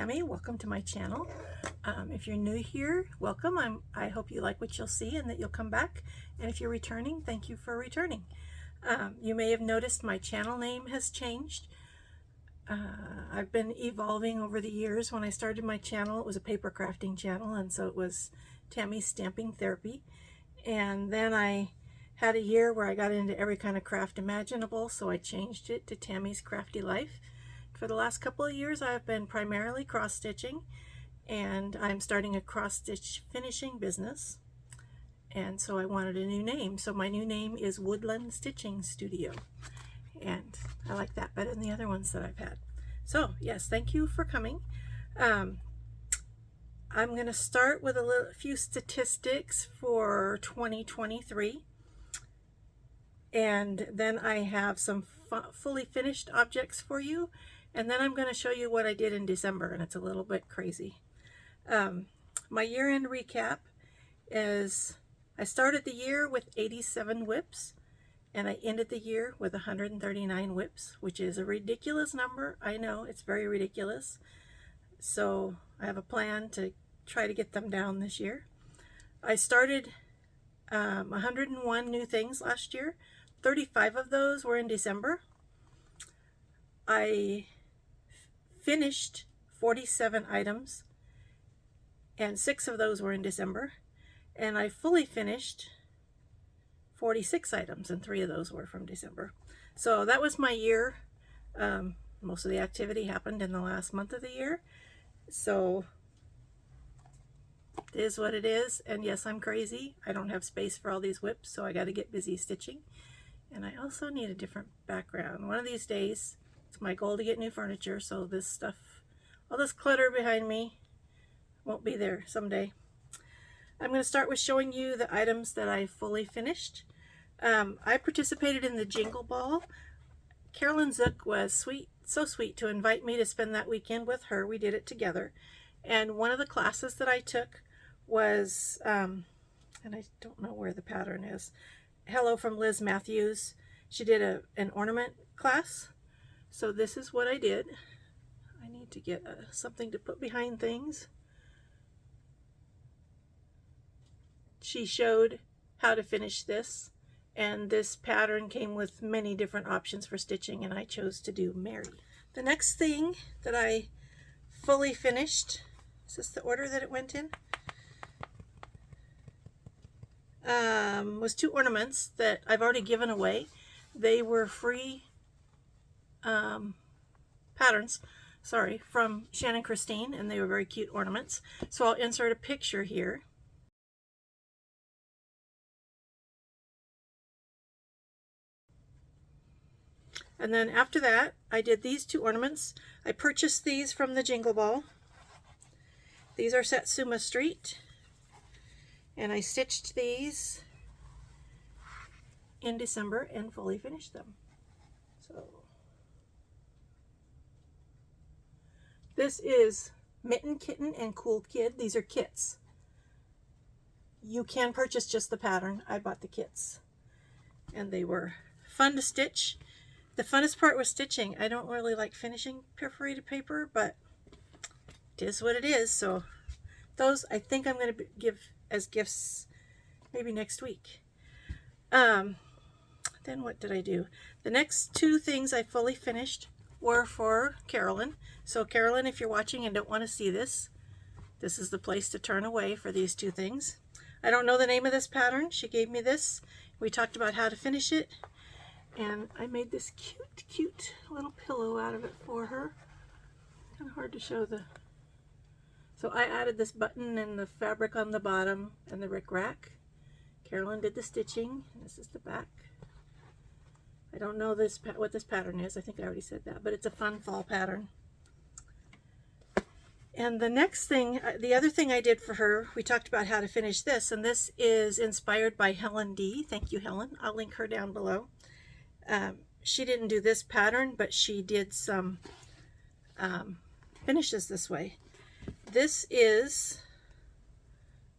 Tammy. Welcome to my channel. If you're new here, welcome. I hope you like what you'll see and that you'll come back. And if you're returning, thank you for returning. You may have noticed my channel name has changed. I've been evolving over the years. When I started my channel, it was a paper crafting channel, and so it was Tammy's Stamping Therapy. And then I had a year where I got into every kind of craft imaginable, so I changed it to Tammy's Crafty Life. For the last couple of years, I've been primarily cross-stitching, and I'm starting a cross-stitch finishing business. And so I wanted a new name. So my new name is Woodland Stitching Studio. And I like that better than the other ones that I've had. So yes, thank you for coming. I'm going to start with a few statistics for 2023. And then I have some fully finished objects for you. And then I'm going to show you what I did in December, and it's a little bit crazy. My year-end recap is I started the year with 87 whips, and I ended the year with 139 whips, which is a ridiculous number. I know, it's very ridiculous. So I have a plan to try to get them down this year. I started 101 new things last year. 35 of those were in December. I finished 47 items, and 6 of those were in December. And I fully finished 46 items, and 3 of those were from December. So that was my year. Most of the activity happened in the last month of the year. So it is what it is. And yes, I'm crazy. I don't have space for all these whips, so I got to get busy stitching. And I also need a different background. One of these days, it's my goal to get new furniture, so this stuff, all this clutter behind me won't be there someday. I'm going to start with showing you the items that I fully finished. I participated in the Jingle Ball. Carolyn Zook was sweet, so sweet to invite me to spend that weekend with her. We did it together. And one of the classes that I took was, and I don't know where the pattern is, Hello from Liz Matthews. She did an ornament class. So this is what I did. I need to get something to put behind things. She showed how to finish this, and this pattern came with many different options for stitching, and I chose to do Mary. The next thing that I fully finished, is this the order that it went in? Was 2 ornaments that I've already given away. They were free patterns, sorry, from Shannon Christine, and they were very cute ornaments. So I'll insert a picture here. And then after that, I did these 2 ornaments. I purchased these from the Jingle Ball. These are Satsuma Street, and I stitched these in December and fully finished them. So this is Mitten Kitten and Cool Kid. These are kits. You can purchase just the pattern. I bought the kits, and they were fun to stitch. The funnest part was stitching. I don't really like finishing perforated paper, but it is what it is. So those I think I'm going to give as gifts maybe next week. Then what did I do? The next 2 things I fully finished were for Carolyn. So Carolyn, if you're watching and don't want to see this, this is the place to turn away for these 2 things. I don't know the name of this pattern. She gave me this. We talked about how to finish it. And I made this cute little pillow out of it for her. Kind of hard to show the... So I added this button and the fabric on the bottom and the rickrack. Carolyn did the stitching. And this is the back. I don't know what this pattern is. I think I already said that. But it's a fun fall pattern. And the next thing, the other thing I did for her, we talked about how to finish this. And this is inspired by Helen D. Thank you, Helen. I'll link her down below. She didn't do this pattern, but she did some finishes this way. This is,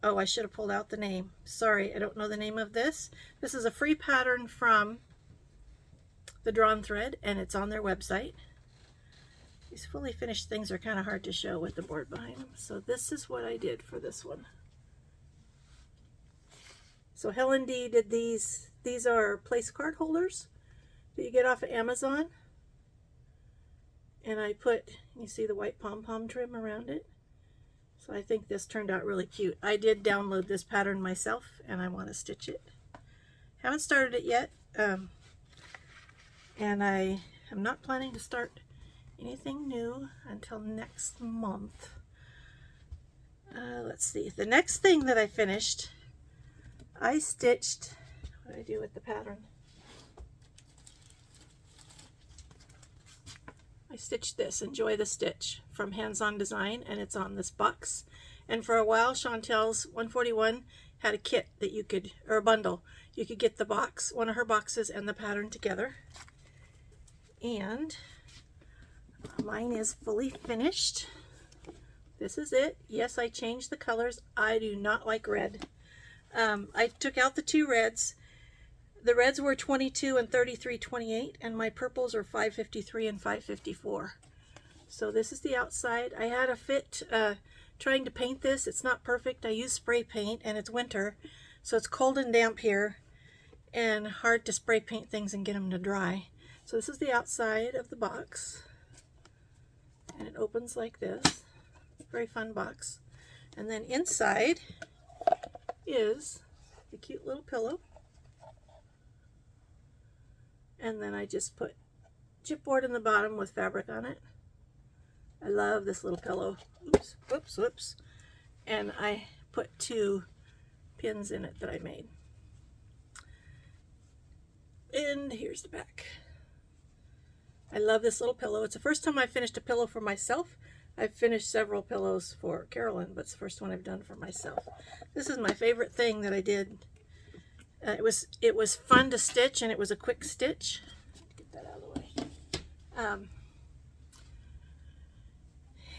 oh, I should have pulled out the name. Sorry, I don't know the name of this. This is a free pattern from the Drawn Thread, and it's on their website. These fully finished things are kind of hard to show with the board behind them. So this is what I did for this one. So Helen D did these. These are place card holders that you get off of Amazon. And I put, you see the white pom-pom trim around it. So I think this turned out really cute. I did download this pattern myself and I want to stitch it. Haven't started it yet. And I am not planning to start anything new until next month. Let's see. The next thing that I finished, I stitched, what did I do with the pattern? I stitched this, Enjoy the Stitch, from Hands On Design, and it's on this box. And for a while, Chantel's 141 had a kit that you could, or a bundle. You could get the box, one of her boxes, and the pattern together. And mine is fully finished. This is it. Yes, I changed the colors. I do not like red. I took out the two reds. The reds were 22 and 33.28, and my purples are 5.53 and 5.54. So this is the outside. I had a fit trying to paint this. It's not perfect. I use spray paint, and it's winter, so it's cold and damp here, and hard to spray paint things and get them to dry. So this is the outside of the box, and it opens like this. Very fun box. And then inside is the cute little pillow. And then I just put chipboard in the bottom with fabric on it. I love this little pillow. Oops, whoops, whoops. And I put 2 pins in it that I made. And here's the back. I love this little pillow. It's the first time I finished a pillow for myself. I've finished several pillows for Carolyn, but it's the first one I've done for myself. This is my favorite thing that I did. It was fun to stitch, and it was a quick stitch. Get that out of the way.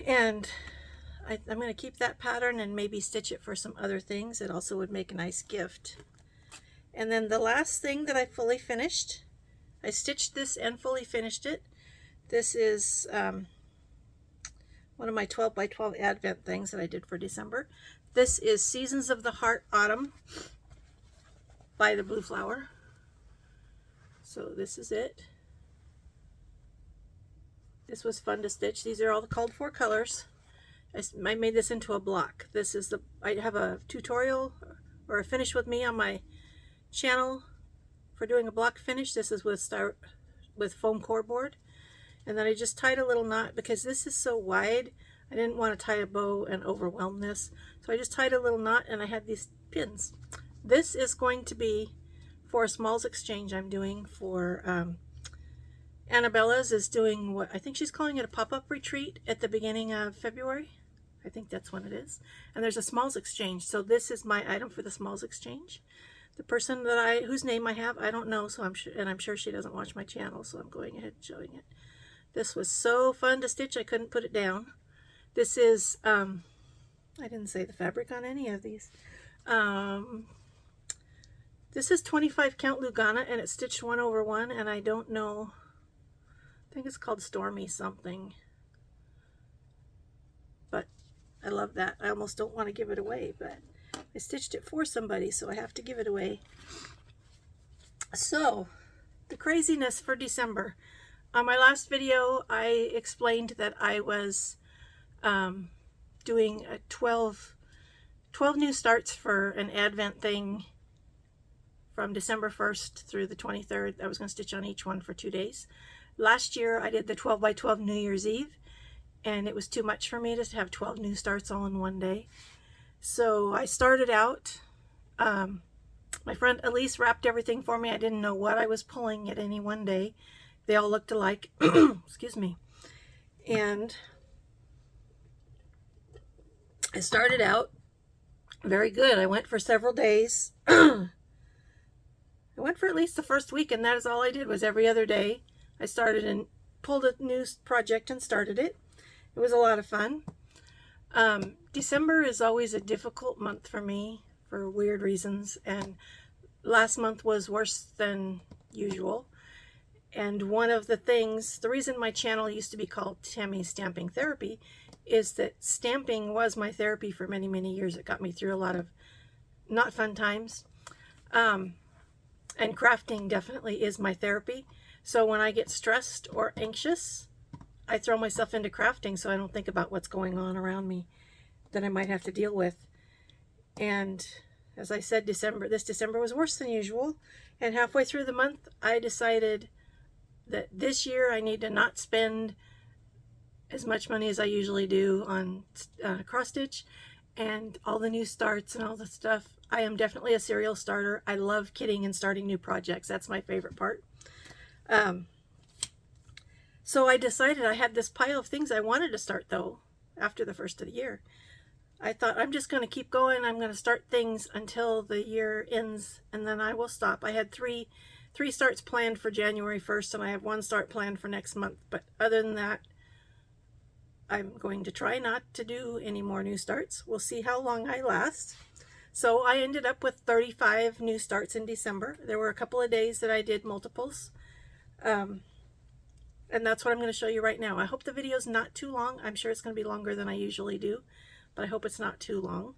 And I'm going to keep that pattern and maybe stitch it for some other things. It also would make a nice gift. And then the last thing that I fully finished, I stitched this and fully finished it. This is one of my 12 by 12 Advent things that I did for December. This is Seasons of the Heart Autumn by the Blue Flower. So this is it. This was fun to stitch. These are all the called for colors. I made this into a block. This is the, I have a tutorial or a finish with me on my channel for doing a block finish. This is with foam core board. And then I just tied a little knot because this is so wide. I didn't want to tie a bow and overwhelm this. So I just tied a little knot and I had these pins. This is going to be for a Smalls exchange I'm doing for Annabella's is doing what I think she's calling it a pop-up retreat at the beginning of February. I think that's when it is. And there's a Smalls exchange. So this is my item for the Smalls exchange. The person that whose name I have, I don't know, so I'm sure she doesn't watch my channel, so I'm going ahead and showing it. This was so fun to stitch, I couldn't put it down. This is, I didn't say the fabric on any of these. This is 25 count Lugana, and it's stitched 1/1, and I don't know, I think it's called Stormy something. But I love that. I almost don't want to give it away, but I stitched it for somebody, so I have to give it away. So, the craziness for December. On my last video, I explained that I was doing a 12 new starts for an Advent thing from December 1st through the 23rd. I was going to stitch on each one for 2 days. Last year, I did the 12 by 12 New Year's Eve, and it was too much for me to have 12 new starts all in one day. So I started out, my friend Elise wrapped everything for me. I didn't know what I was pulling at any one day. They all looked alike. Excuse me. And I started out very good. I went for several days. I went for at least the first week, and that is all I did was every other day. I started and pulled a new project and started it. It was a lot of fun. December is always a difficult month for me for weird reasons, and last month was worse than usual. And one of the things, the reason my channel used to be called Tammy's Stamping Therapy is that stamping was my therapy for many, many years. It got me through a lot of not fun times. And crafting definitely is my therapy. So when I get stressed or anxious, I throw myself into crafting so I don't think about what's going on around me that I might have to deal with. And as I said, this December was worse than usual. And halfway through the month, I decided that this year I need to not spend as much money as I usually do on cross stitch and all the new starts and all the stuff. I am definitely a serial starter. I love kitting and starting new projects. That's my favorite part. So I decided I had this pile of things I wanted to start though after the first of the year. I thought I'm just going to keep going. I'm going to start things until the year ends and then I will stop. I had three starts planned for January 1st and I have one start planned for next month. But other than that, I'm going to try not to do any more new starts. We'll see how long I last. So I ended up with 35 new starts in December. There were a couple of days that I did multiples. And that's what I'm going to show you right now. I hope the video's not too long. I'm sure it's going to be longer than I usually do, but I hope it's not too long.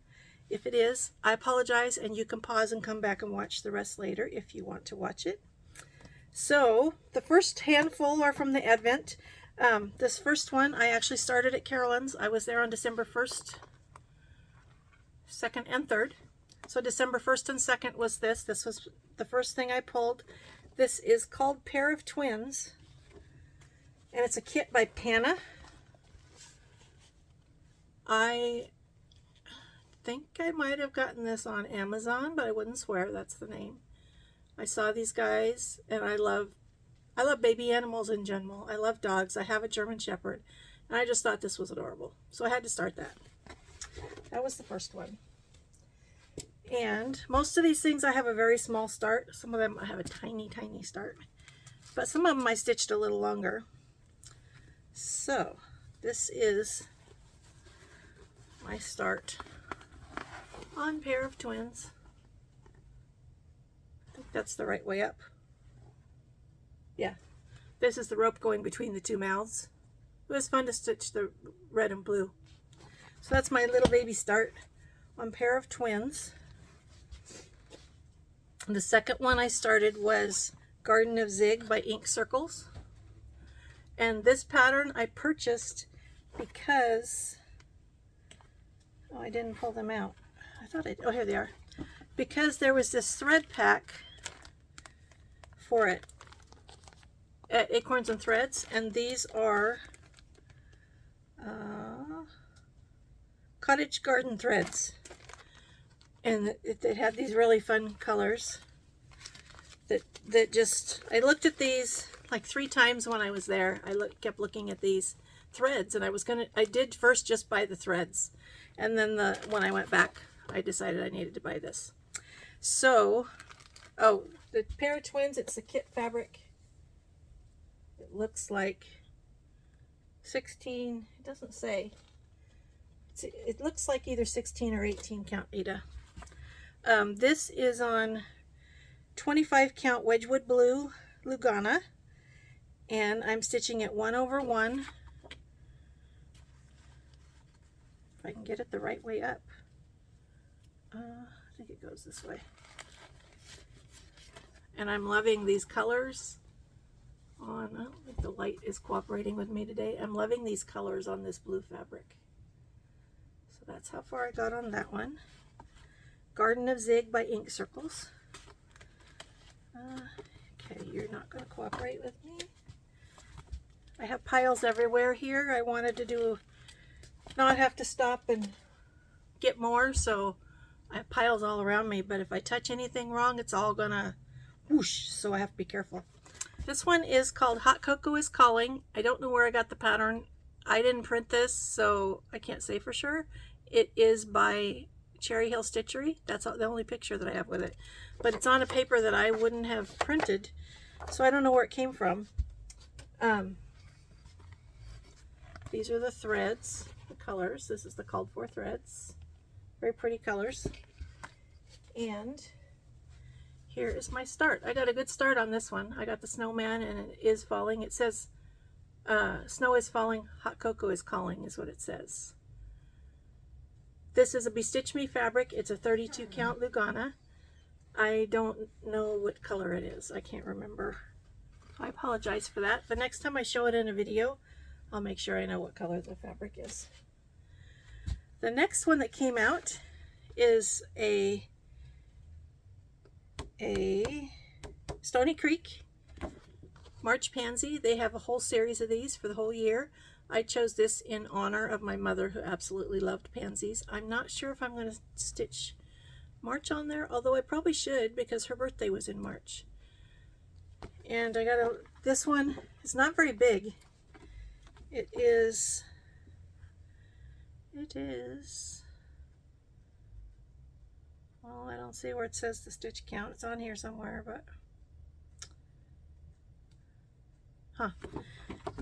If it is, I apologize, and you can pause and come back and watch the rest later if you want to watch it. So the first handful are from the Advent. This first one I actually started at Carolyn's. I was there on December 1st, 2nd, and 3rd. So December 1st and 2nd was this. This was the first thing I pulled. This is called Pair of Twins, and it's a kit by Panno. I think I might have gotten this on Amazon, but I wouldn't swear that's the name. I saw these guys, and I love baby animals in general. I love dogs. I have a German Shepherd, and I just thought this was adorable. So I had to start that. That was the first one. And most of these things I have a very small start. Some of them I have a tiny, tiny start. But some of them I stitched a little longer. So this is my start on Pair of Twins. I think that's the right way up. Yeah, this is the rope going between the two mouths. It was fun to stitch the red and blue. So that's my little baby start on Pair of Twins. The second one I started was Garden of Zig by Ink Circles. And this pattern I purchased because, oh, I didn't pull them out. I thought I, oh, here they are. Because there was this thread pack for it at Acorns and Threads, and these are cottage garden threads, and it had these really fun colors that just, I looked at these like 3 times when I was there. I kept looking at these threads, and I did first just buy the threads, and then when I went back I decided I needed to buy this. So, oh, the Pair of Twins, it's the kit fabric. It looks like 16, it doesn't say. It looks like either 16 or 18 count, Aida. This is on 25 count Wedgewood blue Lugana, and I'm stitching it 1/1. If I can get it the right way up. I think it goes this way. And I'm loving these colors on, I don't think the light is cooperating with me today. I'm loving these colors on this blue fabric. So that's how far I got on that one. Garden of Zig by Ink Circles. Okay, you're not going to cooperate with me. I have piles everywhere here. I wanted to not have to stop and get more, so I have piles all around me, but if I touch anything wrong, it's all gonna whoosh, so I have to be careful. This one is called Hot Cocoa is Calling. I don't know where I got the pattern. I didn't print this, so I can't say for sure. It is by Cherry Hill Stitchery. That's the only picture that I have with it. But it's on a paper that I wouldn't have printed, so I don't know where it came from. These are the threads, the colors. This is the called for threads. Very pretty colors. And here is my start. I got a good start on this one. I got the snowman and it is falling. It says snow is falling, hot cocoa is calling is what it says. This is a BeStitchMe fabric. It's a 32 count Lugana. I don't know what color it is. I can't remember. I apologize for that. The next time I show it in a video, I'll make sure I know what color the fabric is. The next one that came out is a Stony Creek March Pansy. They have a whole series of these for the whole year. I chose this in honor of my mother, who absolutely loved pansies. I'm not sure if I'm going to stitch March on there, although I probably should because her birthday was in March. And I got this one is not very big. It is, well, I don't see where it says the stitch count. It's on here somewhere, but,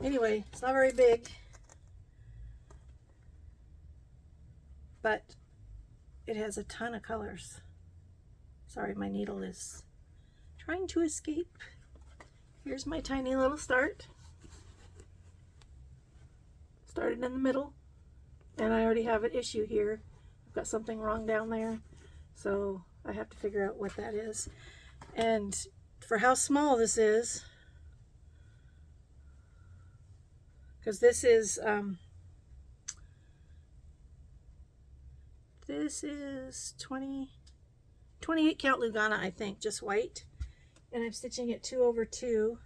anyway, it's not very big, but it has a ton of colors. Sorry, my needle is trying to escape. Here's my tiny little start. Started in the middle, and I already have an issue here. I've got something wrong down there, so I have to figure out what that is. And for how small this is, because this is 28 count Lugana, I think, just white, and I'm stitching it 2/2.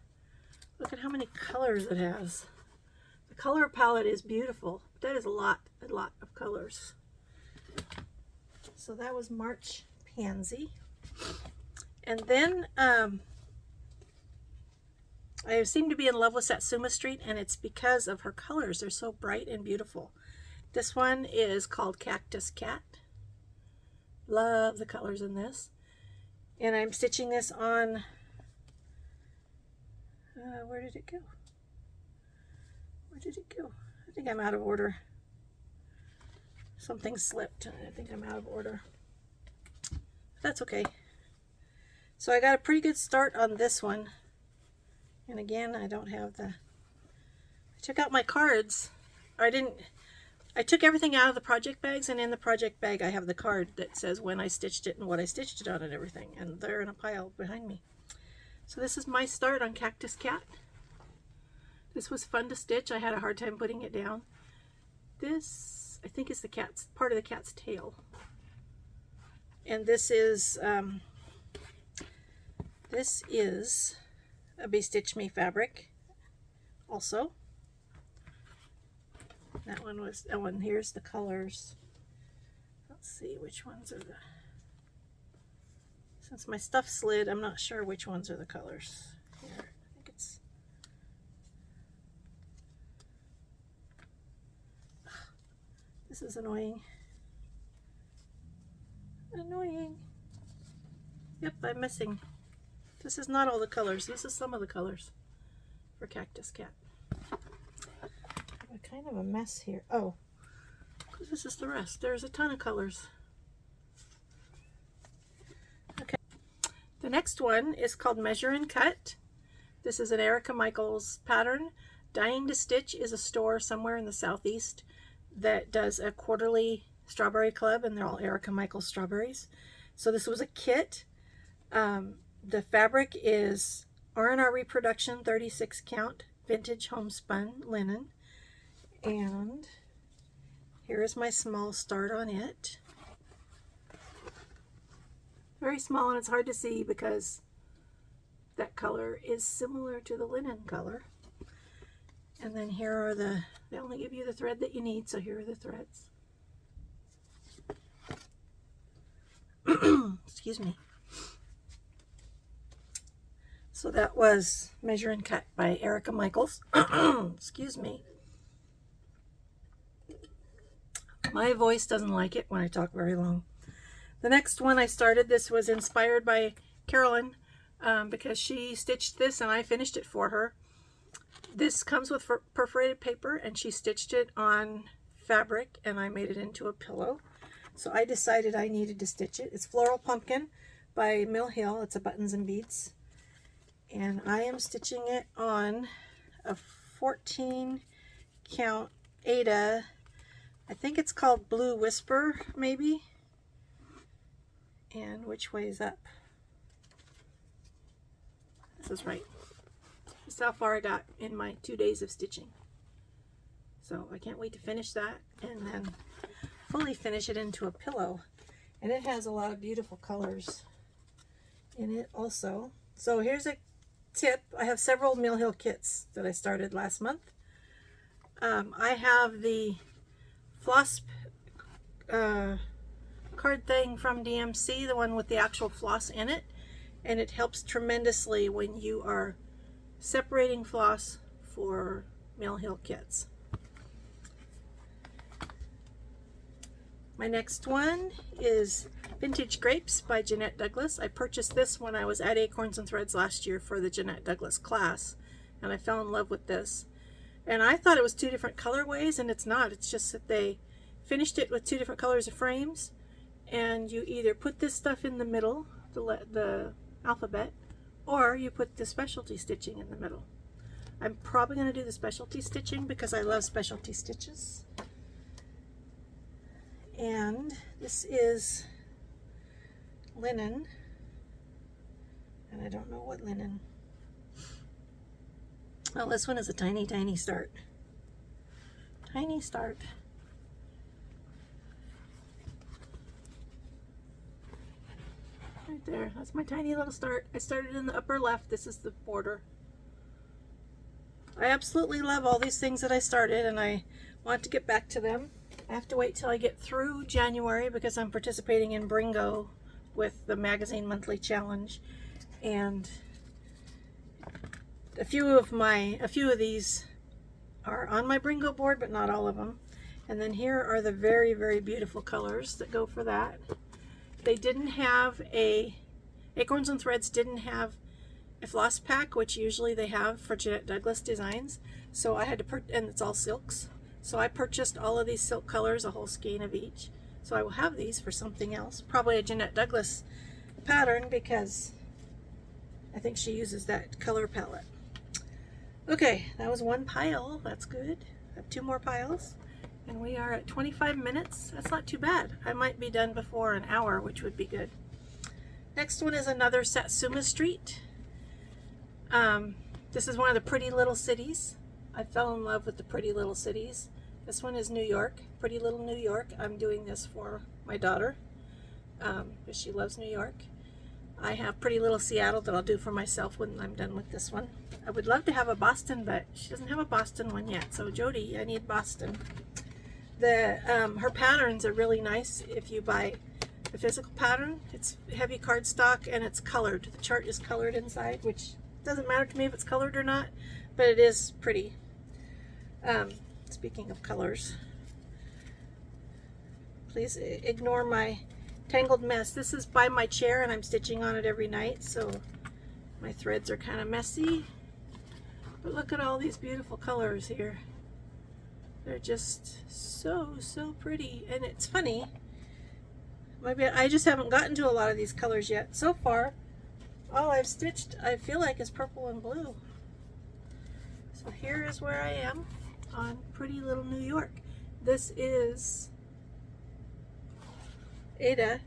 Look at how many colors it has. The color palette is beautiful. That is a lot of colors. So that was March Pansy. And then I seem to be in love with Satsuma Street, and it's because of her colors. They're so bright and beautiful. This one is called Cactus Cat. Love the colors in this. And I'm stitching this on, where did it go? Where did it go? I think I'm out of order. Something slipped. I think I'm out of order. That's okay. So I got a pretty good start on this one. And again, I don't have the, I took out my cards. I took everything out of the project bags, and in the project bag I have the card that says when I stitched it and what I stitched it on and everything, and they're in a pile behind me. So this is my start on Cactus Cat. This was fun to stitch. I had a hard time putting it down. This, I think, is the cat's, part of the cat's tail. And this is a BeStitchMe fabric also. That one was, oh, and here's the colors. Let's see which ones are the, since my stuff slid, I'm not sure which ones are the colors. Here, I think it's, this is annoying. Annoying. Yep, I'm missing. This is not all the colors. This is some of the colors for Cactus Cat. Kind of a mess here. Oh, because this is the rest. There's a ton of colors. Okay. The next one is called Measure and Cut. This is an Erica Michaels pattern. Dying to Stitch is a store somewhere in the southeast that does a quarterly strawberry club, and they're all Erica Michaels strawberries. So this was a kit. The fabric is R&R Reproduction 36 count vintage homespun linen. And here is my small start on it. Very small, and it's hard to see because that color is similar to the linen color. And then here are the, they only give you the thread that you need, so here are the threads. Excuse me. So that was Measure and Cut by Erica Michaels. Excuse me. My voice doesn't like it when I talk very long. The next one I started, this was inspired by Carolyn because she stitched this and I finished it for her. This comes with perforated paper, and she stitched it on fabric, and I made it into a pillow. So I decided I needed to stitch it. It's Floral Pumpkin by Mill Hill. It's a buttons and beads. And I am stitching it on a 14 count Aida. I think it's called Blue Whisper, maybe. And which way is up? This is right. This is how far I got in my 2 days of stitching. So I can't wait to finish that and then fully finish it into a pillow. And it has a lot of beautiful colors in it also. So here's a tip. I have several Mill Hill kits that I started last month. I have the floss card thing from DMC, the one with the actual floss in it, and it helps tremendously when you are separating floss for Mill Hill kits. My next one is Vintage Grapes by Jeanette Douglas. I purchased this when I was at Acorns and Threads last year for the Jeanette Douglas class, and I fell in love with this. And I thought it was 2 different colorways, and it's not. It's just that they finished it with 2 different colors of frames, and you either put this stuff in the middle, the alphabet, or you put the specialty stitching in the middle. I'm probably going to do the specialty stitching because I love specialty stitches. And this is linen, and I don't know what linen. Well, this one is a tiny, tiny start. Tiny start. Right there, that's my tiny little start. I started in the upper left. This is the border. I absolutely love all these things that I started, and I want to get back to them. I have to wait till I get through January because I'm participating in Bringo with the Magazine Monthly Challenge, and a few of these are on my Bringo board, but not all of them. And then here are the very, very beautiful colors that go for that. They didn't have Acorns and Threads didn't have a floss pack, which usually they have for Jeanette Douglas designs. So I had to and it's all silks. So I purchased all of these silk colors, a whole skein of each. So I will have these for something else, probably a Jeanette Douglas pattern, because I think she uses that color palette. Okay, that was one pile. That's good. I have 2 more piles, and we are at 25 minutes. That's not too bad. I might be done before an hour, which would be good. Next one is another Satsuma Street. This is one of the Pretty Little Cities. I fell in love with the Pretty Little Cities. This one is New York, Pretty Little New York. I'm doing this for my daughter because she loves New York. I have Pretty Little Seattle that I'll do for myself when I'm done with this one. I would love to have a Boston, but she doesn't have a Boston one yet. So Jody, I need Boston. Her patterns are really nice if you buy the physical pattern. It's heavy cardstock and it's colored. The chart is colored inside, which doesn't matter to me if it's colored or not, but it is pretty. Speaking of colors, please ignore my tangled mess. This is by my chair and I'm stitching on it every night, so my threads are kind of messy. But look at all these beautiful colors here. They're just so, so pretty. And it's funny, maybe I just haven't gotten to a lot of these colors yet. So far, all I've stitched, I feel like, is purple and blue. So here is where I am on Pretty Little New York. This is Aida.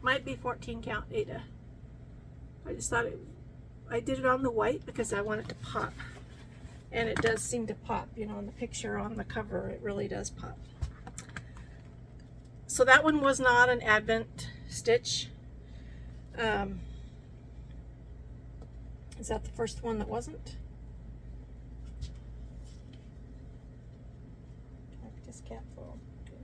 Might be 14 count Aida. I just thought I did it on the white because I want it to pop. And it does seem to pop, you know, in the picture on the cover, it really does pop. So that one was not an Advent stitch. Is that the first one that wasn't? Cactus capsule. Okay.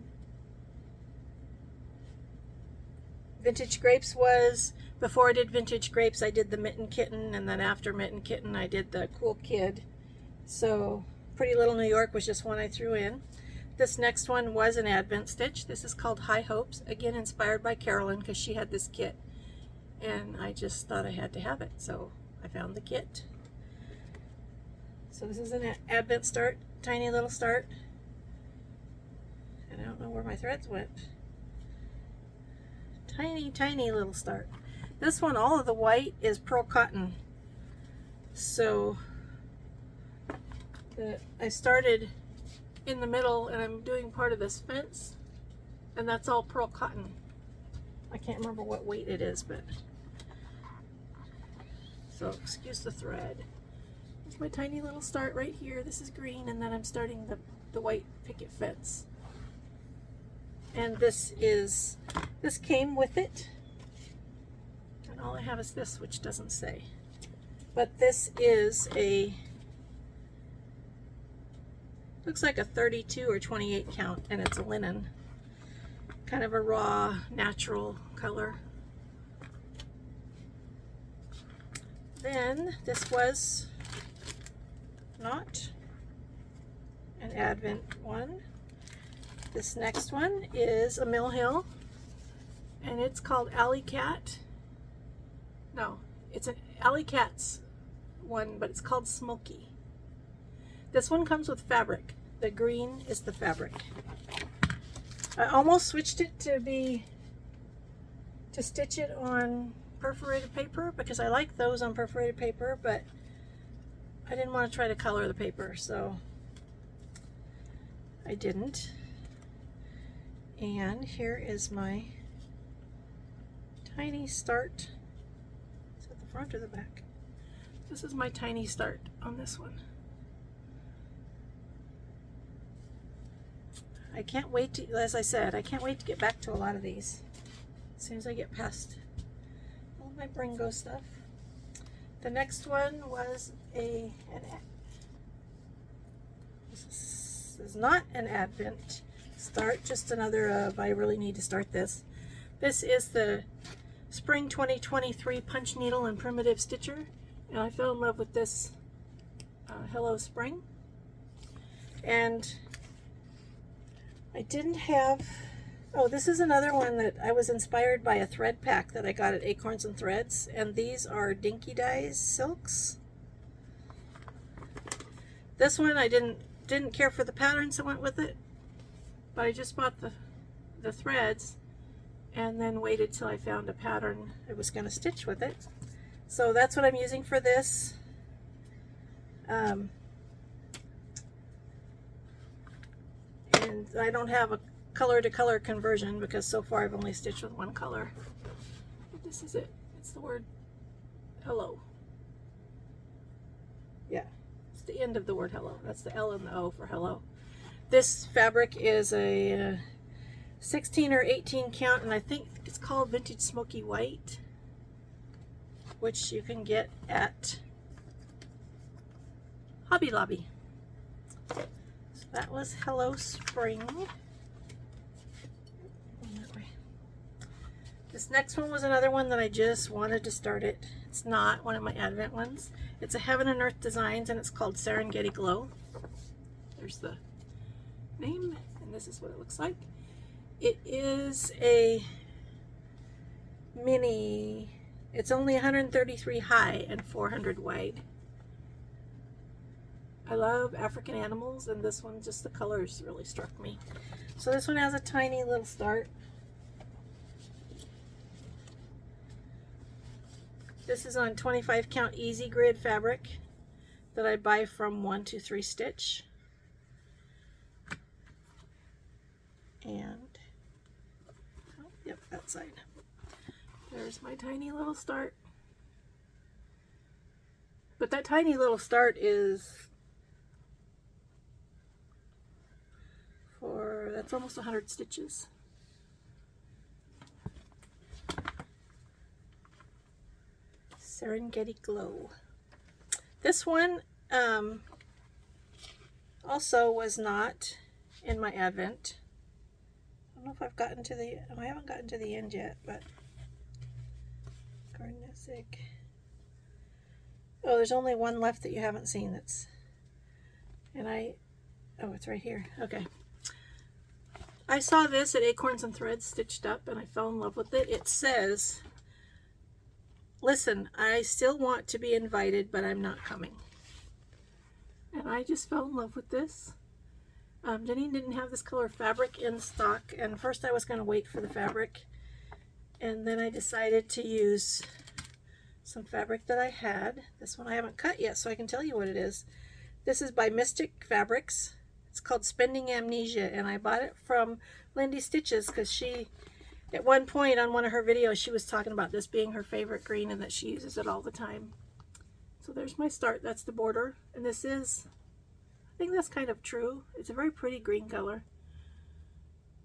Vintage Grapes was, before I did Vintage Grapes, I did the Mitten Kitten, and then after Mitten Kitten, I did the Cool Kid. So Pretty Little New York was just one I threw in. This next one was an Advent stitch. This is called High Hopes, again inspired by Carolyn because she had this kit. And I just thought I had to have it, so I found the kit. So this is an Advent start, tiny little start. And I don't know where my threads went. Tiny, tiny little start. This one, all of the white is pearl cotton. So I started in the middle and I'm doing part of this fence, and that's all pearl cotton. I can't remember what weight it is, but so excuse the thread. It's my tiny little start right here. This is green, and then I'm starting the white picket fence. And this came with it. And all I have is this, which doesn't say. But this is looks like a 32 or 28 count, and it's a linen. Kind of a raw, natural color. Then this was not an Advent one. This next one is a Mill Hill, and it's called Alley Cat. No, it's an Alley Cat's one, but it's called Smoky. This one comes with fabric. The green is the fabric. I almost switched it to stitch it on perforated paper because I like those on perforated paper, but I didn't want to try to color the paper, so I didn't. And here is my tiny start. Is that the front or the back? This is my tiny start on this one. I can't wait to, as I said, I can't wait to get back to a lot of these as soon as I get past all my Bringo stuff. The next one was this is not an Advent start, just another I really need to start this. This is the Spring 2023 Punch Needle and Primitive Stitcher, and I fell in love with this Hello Spring. And I didn't have, oh, this is another one that I was inspired by a thread pack that I got at Acorns and Threads, and these are Dinky Dyes silks. This one I didn't care for the patterns that went with it, but I just bought the threads and then waited till I found a pattern I was going to stitch with it. So that's what I'm using for this. And I don't have a color to color conversion because so far I've only stitched with one color. But this is it. It's the word hello. Yeah, it's the end of the word hello. That's the L and the O for hello. This fabric is a 16 or 18 count, and I think it's called Vintage Smoky White, which you can get at Hobby Lobby. So that was Hello Spring. This next one was another one that I just wanted to start it. It's not one of my Advent ones. It's a Heaven and Earth Designs, and it's called Serengeti Glow. There's the name, and this is what it looks like. It is a mini. It's only 133 high and 400 wide. I love African animals, and this one, just the colors really struck me. So this one has a tiny little start. This is on 25 count easy grid fabric that I buy from 123 Stitch. And, oh, yep, that side. There's my tiny little start. But that tiny little start is that's almost 100 stitches. Serengeti Glow. This one also was not in my Advent. I don't know if I've gotten to the, I haven't gotten to the end yet, but Garnesic. Oh, there's only one left that you haven't seen. That's, and oh, it's right here. Okay. I saw this at Acorns and Threads stitched up, and I fell in love with it. It says, listen, I still want to be invited, but I'm not coming. And I just fell in love with this. Janine didn't have this color fabric in stock, and first I was going to wait for the fabric, And then I decided to use some fabric that I had. This one I haven't cut yet, so I can tell you what it is. This is by Mystic Fabrics. It's called Spending Amnesia, and I bought it from Lindy Stitches because she, at one point on one of her videos, she was talking about this being her favorite green and that she uses it all the time. So there's my start. That's the border, and this is, I think that's kind of true. It's a very pretty green color.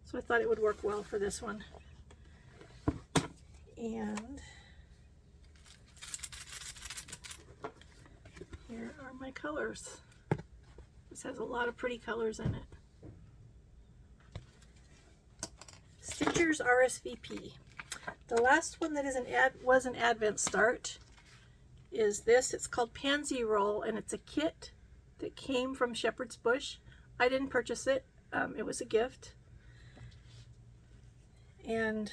So I thought it would work well for this one. And here are my colors. This has a lot of pretty colors in it. Stitcher's RSVP. The last one that is was an Advent start is this. It's called Pansy Roll, and it's a kit that came from Shepherd's Bush. I didn't purchase it. It was a gift. And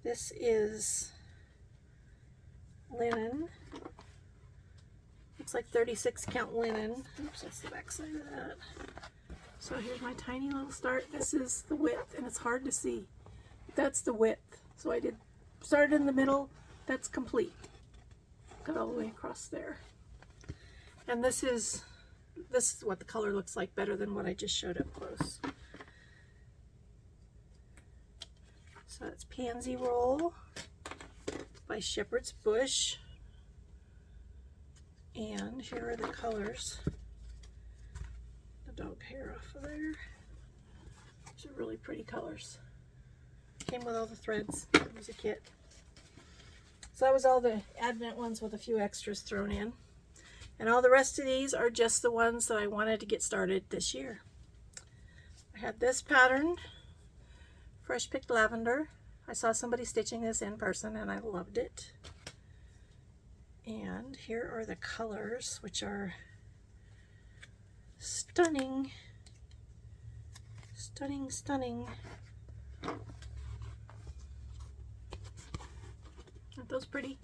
this is linen. It's like 36 count linen. Oops, that's the back side of that. So here's my tiny little start. This is the width, and it's hard to see. That's the width. So I did start in the middle. That's complete. Got all the way across there. And this is what the color looks like, better than what I just showed up close. So it's Pansy Roll by Shepherd's Bush. And here are the colors. The dog hair off of there. These are really pretty colors. Came with all the threads. It was a kit. So that was all the Advent ones with a few extras thrown in. And all the rest of these are just the ones that I wanted to get started this year. I had this pattern, Fresh Picked Lavender. I saw somebody stitching this in person and I loved it. And here are the colors, which are stunning. Stunning, stunning. Aren't those pretty?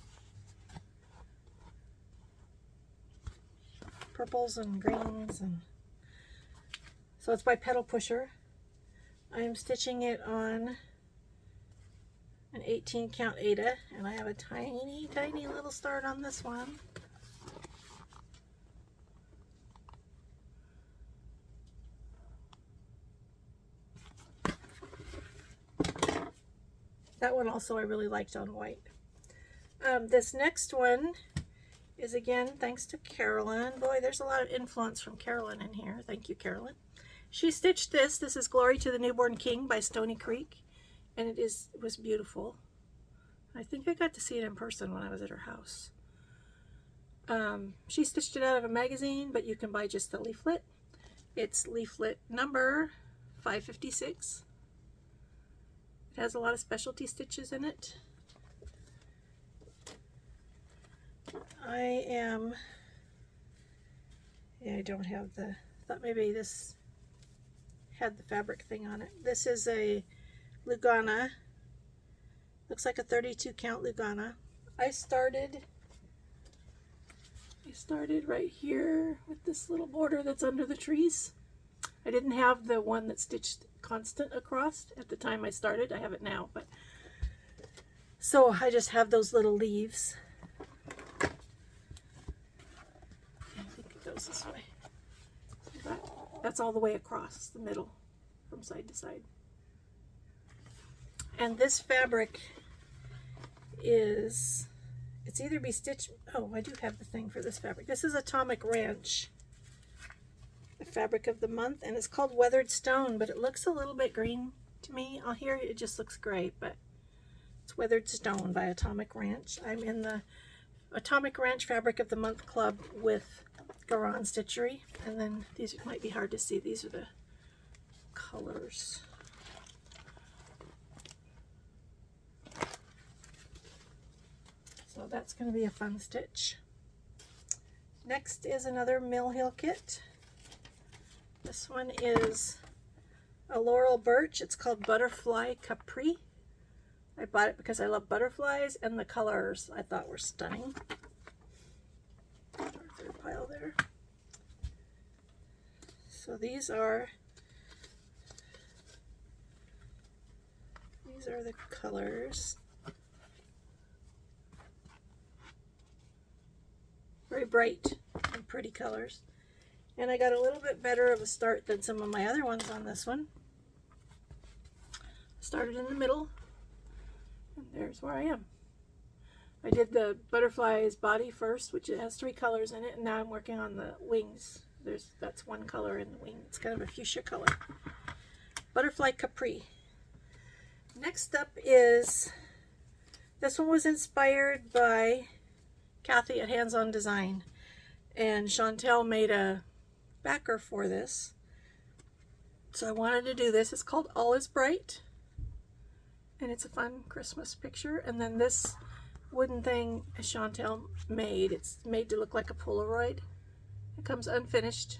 Purples and greens. And so it's by Petal Pusher. I am stitching it on an 18 count Aida, and I have a tiny, tiny little start on this one. That one also I really liked on white. This next one is again thanks to Carolyn. Boy, there's a lot of influence from Carolyn in here. Thank you, Carolyn. She stitched this. This is Glory to the Newborn King by Stony Creek, and it was beautiful. I think I got to see it in person when I was at her house. She stitched it out of a magazine, but you can buy just the leaflet. It's leaflet number 556. It has a lot of specialty stitches in it. I don't have the, thought maybe this had the fabric thing on it. This is a Lugana. Looks like a 32 count Lugana. I started right here with this little border that's under the trees. I didn't have the one that stitched constant across at the time I started. I have it now, but so I just have those little leaves. I think it goes this way. That's all the way across the middle from side to side. And this fabric is, it's either BeStitch, oh, I do have the thing for this fabric. This is Atomic Ranch, the fabric of the month, and it's called Weathered Stone, but it looks a little bit green to me. On here it just looks gray, but it's Weathered Stone by Atomic Ranch. I'm in the Atomic Ranch Fabric of the Month Club with Garan Stitchery, and then these might be hard to see. These are the colors. So that's going to be a fun stitch. Next is another Mill Hill kit. This one is a Laurel Birch. It's called Butterfly Capri. I bought it because I love butterflies, and the colors I thought were stunning. Our third pile there. So these are These are the colors. Very bright and pretty colors. And I got a little bit better of a start than some of my other ones on this one. Started in the middle, and there's where I am. I did the butterfly's body first, which it has 3 colors in it, and now I'm working on the wings. That's 1 color in the wing. It's kind of a fuchsia color. Butterfly Capri. Next up is, this one was inspired by Kathy at Hands On Design, and Chantel made a backer for this. So I wanted to do this. It's called All Is Bright, and it's a fun Christmas picture. And then this wooden thing Chantel made, it's made to look like a Polaroid. It comes unfinished,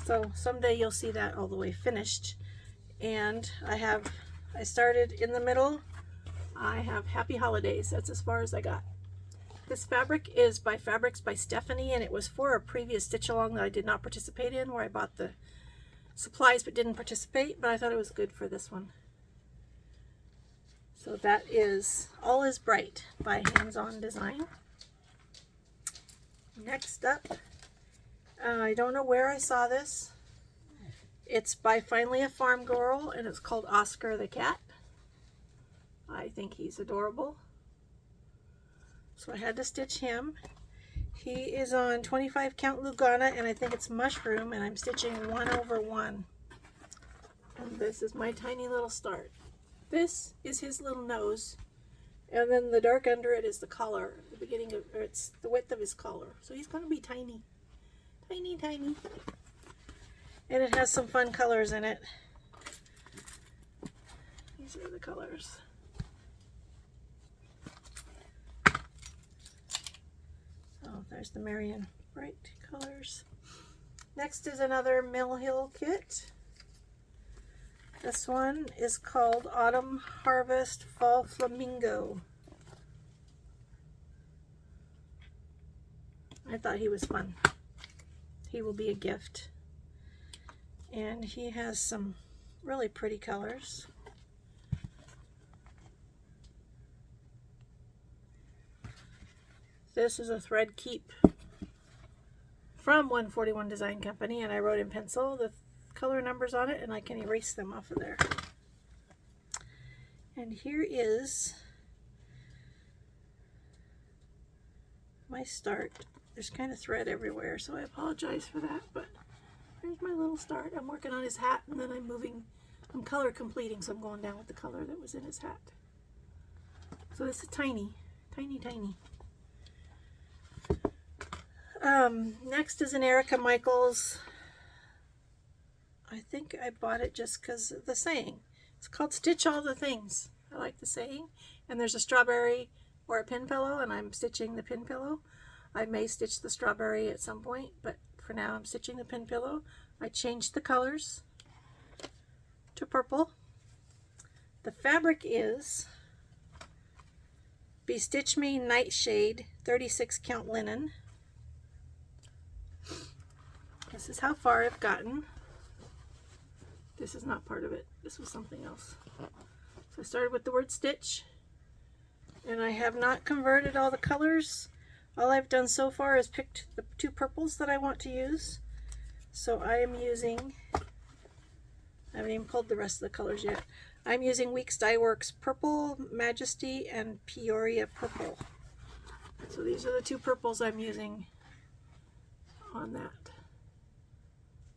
so someday you'll see that all the way finished. And I started in the middle. I have Happy Holidays. That's as far as I got. This fabric is by Fabrics by Stephanie, and it was for a previous stitch along that I did not participate in, where I bought the supplies but didn't participate, but I thought it was good for this one. So that is All Is Bright by Hands On Design. Next up, I don't know where I saw this. It's by Finally a Farm Girl, and it's called Oscar the Cat. I think he's adorable, so I had to stitch him. He is on 25 count Lugana, and I think it's mushroom, and I'm stitching 1/1. And this is my tiny little start. This is his little nose, and then the dark under it is the collar, the beginning of, or it's the width of his collar. So he's going to be tiny, tiny, tiny. And it has some fun colors in it. These are the colors. Oh, there's the Marion Bright colors. Next is another Mill Hill kit. This one is called Autumn Harvest Fall Flamingo. I thought he was fun. He will be a gift. And he has some really pretty colors. This is a thread keep from 141 Design Company, and I wrote in pencil the color numbers on it, and I can erase them off of there. And here is my start. There's kind of thread everywhere, so I apologize for that, but here's my little start. I'm working on his hat, and then I'm color completing, so I'm going down with the color that was in his hat. So this is tiny, tiny, tiny. Next is an Erica Michaels. I think I bought it just because of the saying. It's called Stitch All the Things. I like the saying. And there's a strawberry or a pin pillow, and I'm stitching the pin pillow. I may stitch the strawberry at some point, but for now I'm stitching the pin pillow. I changed the colors to purple. The fabric is BeStitchMe Nightshade 36 count linen. This is how far I've gotten. This is not part of it. This was something else. So I started with the word stitch, and I have not converted all the colors. All I've done so far is picked the 2 purples that I want to use. So I am using, I haven't even pulled the rest of the colors yet. I'm using Weeks Dye Works Purple, Majesty, and Peoria Purple. So these are the 2 purples I'm using on that.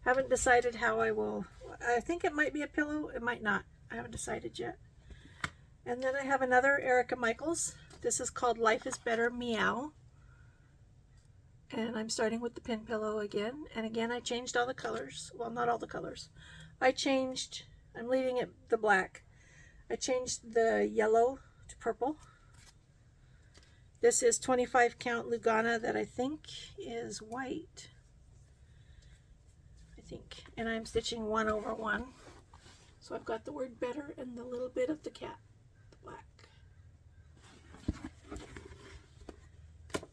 Haven't decided how I will. I think it might be a pillow, it might not. I haven't decided yet. And then I have another Erica Michaels. This is called Life is Better Meow. And I'm starting with the pin pillow again. And again, I changed all the colors. Well, not all the colors. I'm leaving it the black. I changed the yellow to purple. This is 25 count Lugana that I think is white. And I'm stitching 1/1. So I've got the word better and the little bit of the cat, the black.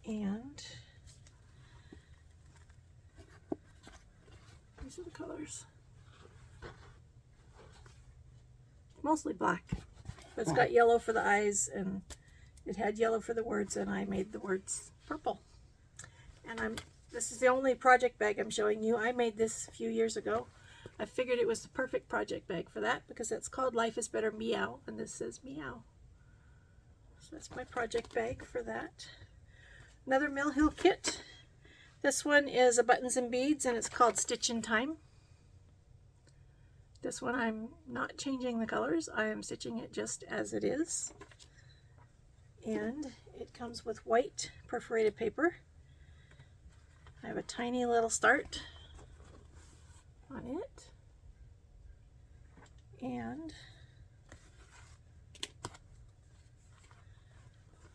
And these are the colors. mostly black. But it's got yellow for the eyes, and it had yellow for the words, and I made the words purple. And this is the only project bag I'm showing you. I made this a few years ago. I figured it was the perfect project bag for that because it's called Life is Better Meow, and this says meow. So that's my project bag for that. Another Mill Hill kit. This one is a buttons and beads, and it's called Stitch in Time. This one I'm not changing the colors. I am stitching it just as it is. And it comes with white perforated paper. I have a tiny little start on it. And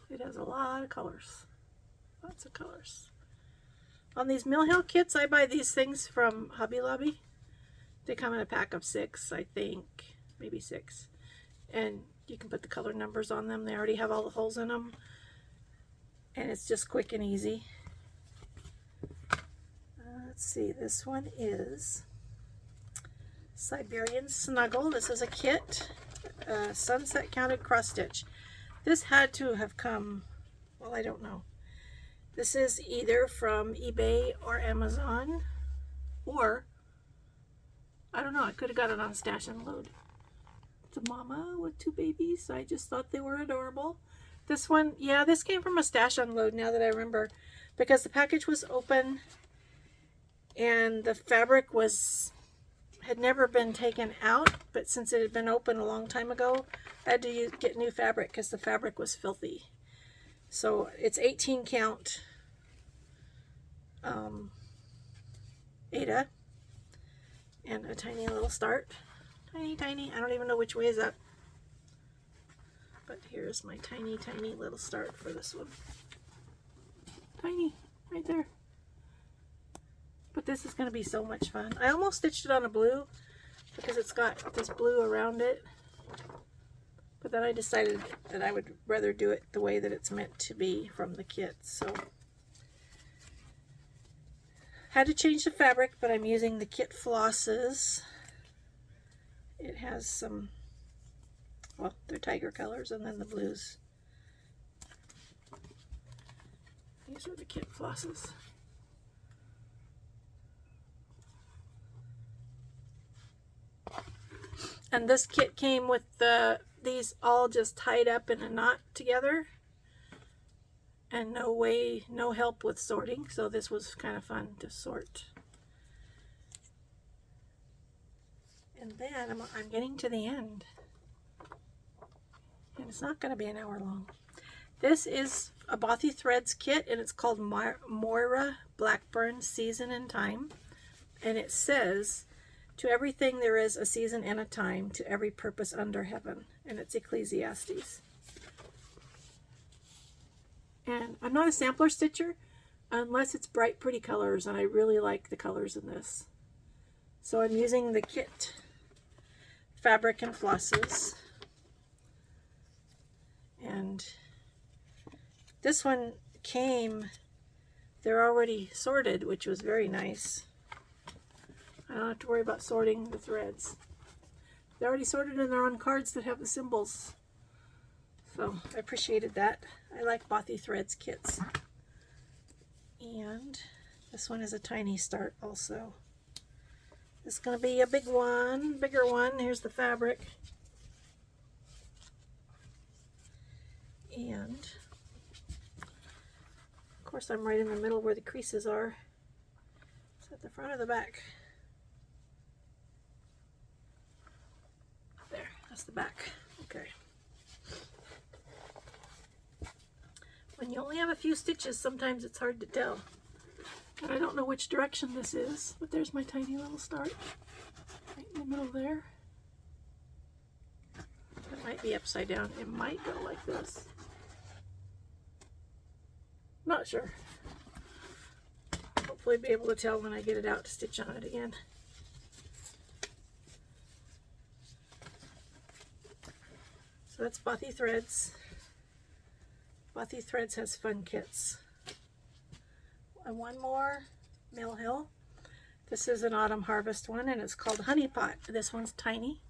it has a lot of colors. Lots of colors. On these Mill Hill kits, I buy these things from Hobby Lobby. They come in a pack of 6, I think, maybe 6. And you can put the color numbers on them. They already have all the holes in them. And it's just quick and easy. Let's see, this one is Siberian Snuggle. This is a kit, sunset counted cross stitch. This had to have come, well, I don't know. This is either from eBay or Amazon, or I don't know, I could have got it on Stash and Load. It's a mama with 2 babies. I just thought they were adorable. This one, yeah, this came from a Stash Unload now that I remember, because the package was open and the fabric had never been taken out, but since it had been open a long time ago, I had to get new fabric because the fabric was filthy. So it's 18 count Aida and a tiny little start. Tiny, I don't even know which way is up. But here's my tiny little start for this one. Tiny, right there. But this is going to be so much fun. I almost stitched it on a blue because it's got this blue around it. But then I decided that I would rather do it the way that it's meant to be from the kit. So had to change the fabric, but I'm using the kit flosses. It has some, well, they're tiger colors, and then the blues. These are the kit flosses. And this kit came with these all just tied up in a knot together, and no help with sorting, so this was kind of fun to sort. And then I'm getting to the end, and it's not going to be an hour long. This is a Bothy Threads kit, and it's called Moira Blackburn Season and Time, and it says, "To everything there is a season and a time, to every purpose under heaven," and it's Ecclesiastes. And I'm not a sampler stitcher unless it's bright, pretty colors, and I really like the colors in this. So I'm using the kit fabric and flosses. And this one came, they're already sorted, which was very nice. I don't have to worry about sorting the threads. They're already sorted and they're on cards that have the symbols. So I appreciated that. I like Bothy Threads kits. And this one is a tiny start also. This is going to be a bigger one. Here's the fabric. And of course I'm right in the middle where the creases are. It's at the front or the back. There, that's the back. Okay. When you only have a few stitches, sometimes it's hard to tell. And I don't know which direction this is, but there's my tiny little start. Right in the middle there. It might be upside down. It might go like this. Not sure. Hopefully be able to tell when I get it out to stitch on it again. So that's Bothy Threads. Bothy Threads has fun kits. And one more, Mill Hill. This is an Autumn Harvest one, and it's called Honey Pot. This one's tiny.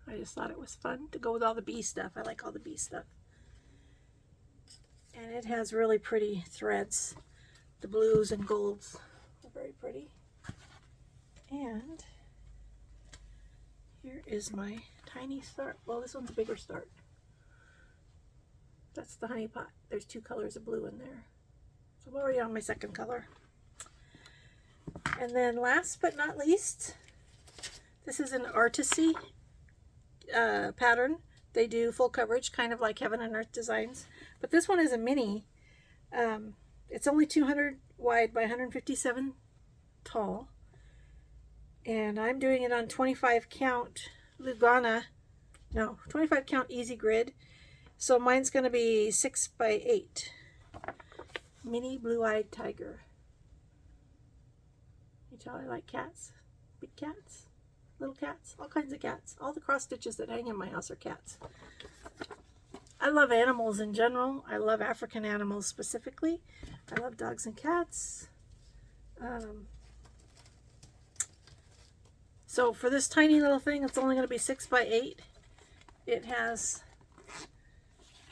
I just thought it was fun to go with all the bee stuff. I like all the bee stuff. And it has really pretty threads. The blues and golds are very pretty. And here is my tiny start. Well, this one's a bigger start. That's the honey pot. There's 2 colors of blue in there. So I'm already on my second color. And then last but not least, this is an Artisy pattern. They do full coverage, kind of like Heaven and Earth Designs. But this one is a mini. It's only 200 wide by 157 tall. And I'm doing it on 25 count Lugana. No, 25 count easy grid. So mine's going to be 6 by 8. Mini blue-eyed tiger. You tell I like cats. Big cats. Little cats. All kinds of cats. All the cross stitches that hang in my house are cats. I love animals in general. I love African animals specifically. I love dogs and cats. So for this tiny little thing, it's only going to be 6 by 8. It has,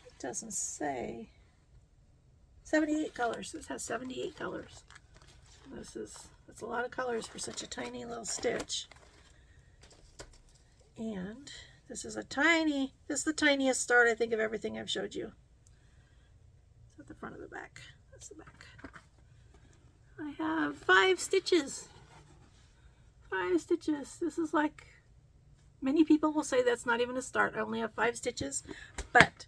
it doesn't say, 78 colors. This has 78 colors. That's a lot of colors for such a tiny little stitch. And this is the tiniest start, I think, of everything I've showed you. It's at the front of the back. That's the back. I have 5 stitches. 5 stitches. This is like, many people will say that's not even a start. I only have 5 stitches, but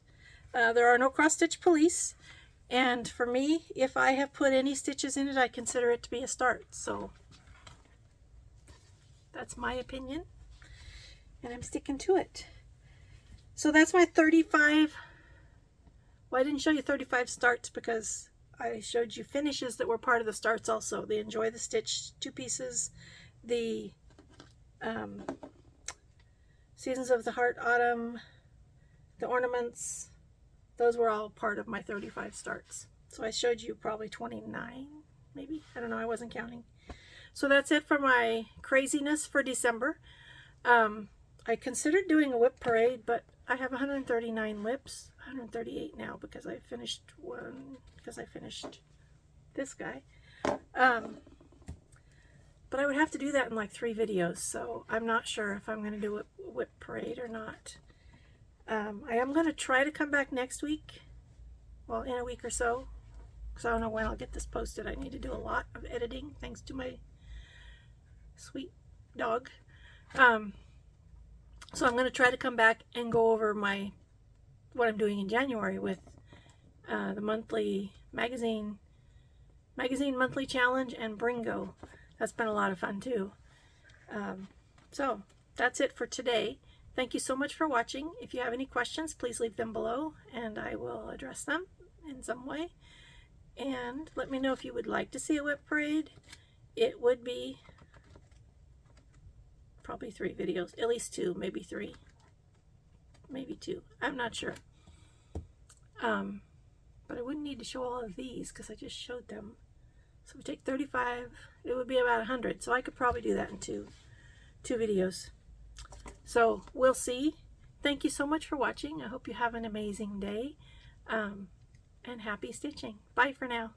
there are no cross stitch police. And for me, if I have put any stitches in it, I consider it to be a start. So that's my opinion, and I'm sticking to it. So that's my 35. Well, I didn't show you 35 starts because I showed you finishes that were part of the starts also. The Enjoy the Stitch 2 pieces, the Seasons of the Heart Autumn, the ornaments. Those were all part of my 35 starts. So I showed you probably 29, maybe. I don't know, I wasn't counting. So that's it for my craziness for December. I considered doing a whip parade, but I have 139 whips. 138 now because I finished one, because I finished this guy. But I would have to do that in like 3 videos, so I'm not sure if I'm going to do a whip parade or not. I am going to try to come back next week, well, in a week or so, because I don't know when I'll get this posted. I need to do a lot of editing, thanks to my sweet dog. So I'm going to try to come back and go over what I'm doing in January with the monthly magazine monthly challenge and Bringo. That's been a lot of fun too. So that's it for today. Thank you so much for watching. If you have any questions, please leave them below and I will address them in some way. And let me know if you would like to see a whip parade. It would be probably 3 videos, at least 2, maybe 3, maybe 2. I'm not sure. But I wouldn't need to show all of these because I just showed them. So if we take 35, it would be about 100. So I could probably do that in two videos. So we'll see. Thank you so much for watching. I hope you have an amazing day. And happy stitching. Bye for now.